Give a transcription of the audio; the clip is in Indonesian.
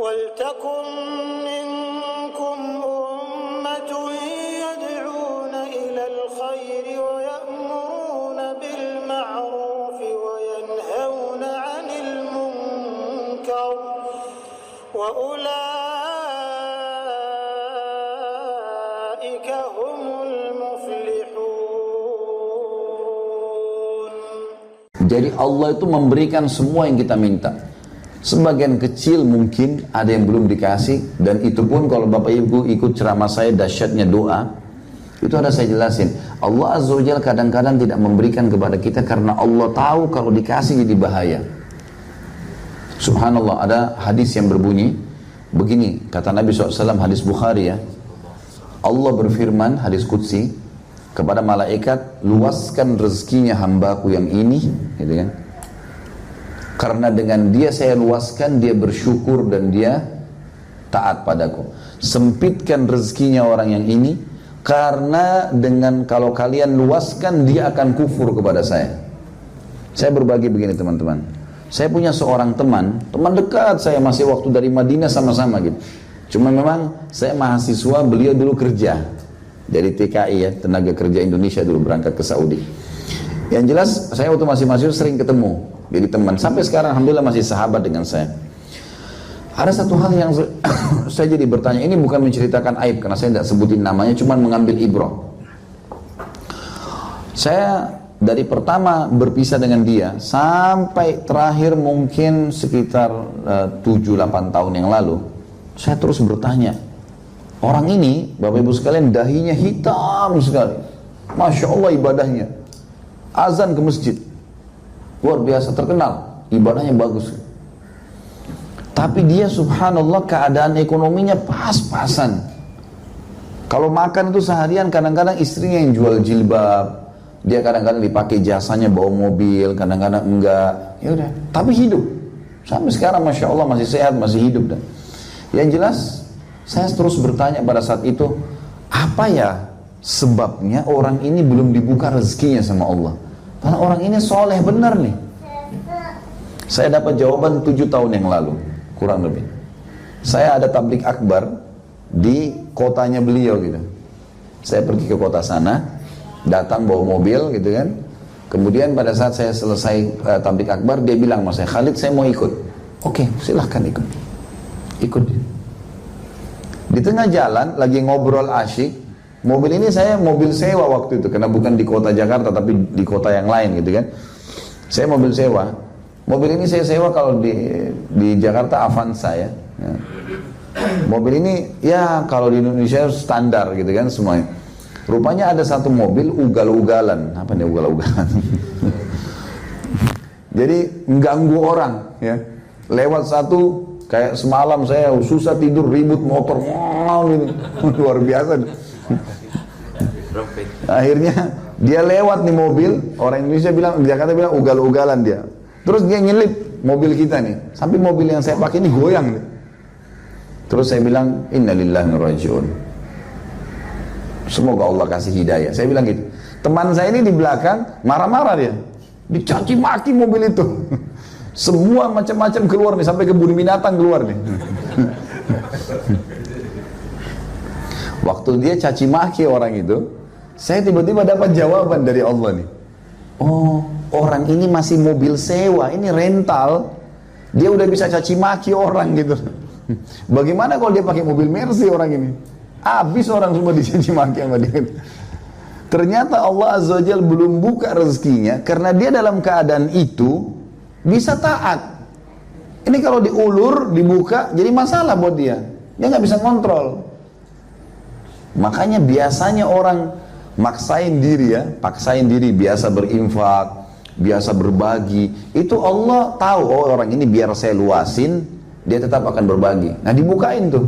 وَلْتَكُنْ مِنْكُمْ أُمَّةٌ يَدْعُونَ إِلَى الْخَيْرِ وَيَأْمُرُونَ بِالْمَعْرُوفِ وَيَنْهَوْنَ عَنِ الْمُنْكَرِ وَأُولَئِكَ هُمُ الْمُفْلِحُونَ. Jadi Allah itu memberikan semua yang kita minta. Sebagian kecil mungkin ada yang belum dikasih, dan itu pun kalau Bapak Ibu ikut ceramah saya dahsyatnya doa, itu ada saya jelasin. Allah Azza wa Jalla kadang-kadang tidak memberikan kepada kita karena Allah tahu kalau dikasih jadi bahaya. Subhanallah, ada hadis yang berbunyi begini, kata Nabi SAW, hadis Bukhari ya. Allah berfirman, hadis Qudsi, kepada malaikat, luaskan rezekinya hambaku yang ini, gitu kan. Karena dengan dia saya luaskan, dia bersyukur dan dia taat padaku. Sempitkan rezekinya orang yang ini, karena dengan kalau kalian luaskan, dia akan kufur kepada saya. Saya berbagi begini teman-teman. Saya punya seorang teman dekat saya, masih waktu dari Madinah sama-sama gitu. Cuma memang saya mahasiswa, beliau dulu kerja. Dari TKI ya, Tenaga Kerja Indonesia dulu, berangkat ke Saudi. Yang jelas saya waktu masih mahasiswa sering ketemu. Jadi teman, sampai sekarang alhamdulillah masih sahabat dengan saya. Ada satu hal yang saya jadi bertanya, ini bukan menceritakan aib karena saya tidak sebutin namanya, cuma mengambil ibrah. Saya dari pertama berpisah dengan dia sampai terakhir mungkin sekitar 7-8 tahun yang lalu, saya terus bertanya, orang ini Bapak Ibu sekalian dahinya hitam sekali, Masya Allah ibadahnya, azan ke masjid luar biasa terkenal, ibadahnya bagus. Tapi dia subhanallah keadaan ekonominya pas-pasan. Kalau makan itu seharian kadang-kadang istrinya yang jual jilbab, dia kadang-kadang dipakai jasanya bawa mobil, kadang-kadang enggak. Ya udah, tapi hidup. Sampai sekarang Masya Allah masih sehat, masih hidup. Dan yang jelas saya terus bertanya pada saat itu, apa ya sebabnya orang ini belum dibuka rezekinya sama Allah? Karena orang ini soleh benar nih. Saya dapat jawaban 7 tahun yang lalu, kurang lebih. Saya ada tablik akbar di kotanya beliau gitu. Saya pergi ke kota sana, datang bawa mobil gitu kan. Kemudian pada saat saya selesai tablik akbar, dia bilang sama saya, Khalid saya mau ikut. Oke, silahkan ikut. Ikut. Di tengah jalan lagi ngobrol asyik. Mobil ini saya mobil sewa waktu itu, karena bukan di kota Jakarta tapi di kota yang lain gitu kan. Saya mobil sewa. Mobil ini saya sewa kalau di Jakarta Avanza ya. Mobil ini ya kalau di Indonesia standar gitu kan semuanya. Rupanya ada satu mobil ugal-ugalan. Apa nih ugal-ugalan? Jadi mengganggu orang ya. Lewat satu kayak semalam saya susah tidur, ribut motor gitu. Luar biasa. Akhirnya dia lewat nih mobil, orang Indonesia bilang, di Jakarta bilang ugal-ugalan dia. Terus dia nyelip mobil kita nih, sampai mobil yang saya pakai ini goyang nih. Terus saya bilang, innalillahi wa inna ilaihi raji'un. Semoga Allah kasih hidayah. Saya bilang gitu. Teman saya ini di belakang marah-marah dia, dicaci maki mobil itu. Semua macam-macam keluar nih, sampai kebun binatang keluar nih. Waktu dia caci maki orang itu, saya tiba-tiba dapat jawaban dari Allah nih. Oh, orang ini masih mobil sewa, ini rental. Dia udah bisa caci maki orang gitu. Bagaimana kalau dia pakai mobil Mercy orang ini? Habis orang semua dicaci maki sama dia. Ternyata Allah Azza wa Jalla belum buka rezekinya karena dia dalam keadaan itu bisa taat. Ini kalau diulur, dibuka, jadi masalah buat dia. Dia nggak bisa kontrol. Makanya biasanya orang maksain diri ya, paksain diri, biasa berinfak, biasa berbagi. Itu Allah tahu, oh orang ini biar saya luasin, dia tetap akan berbagi. Nah dibukain tuh.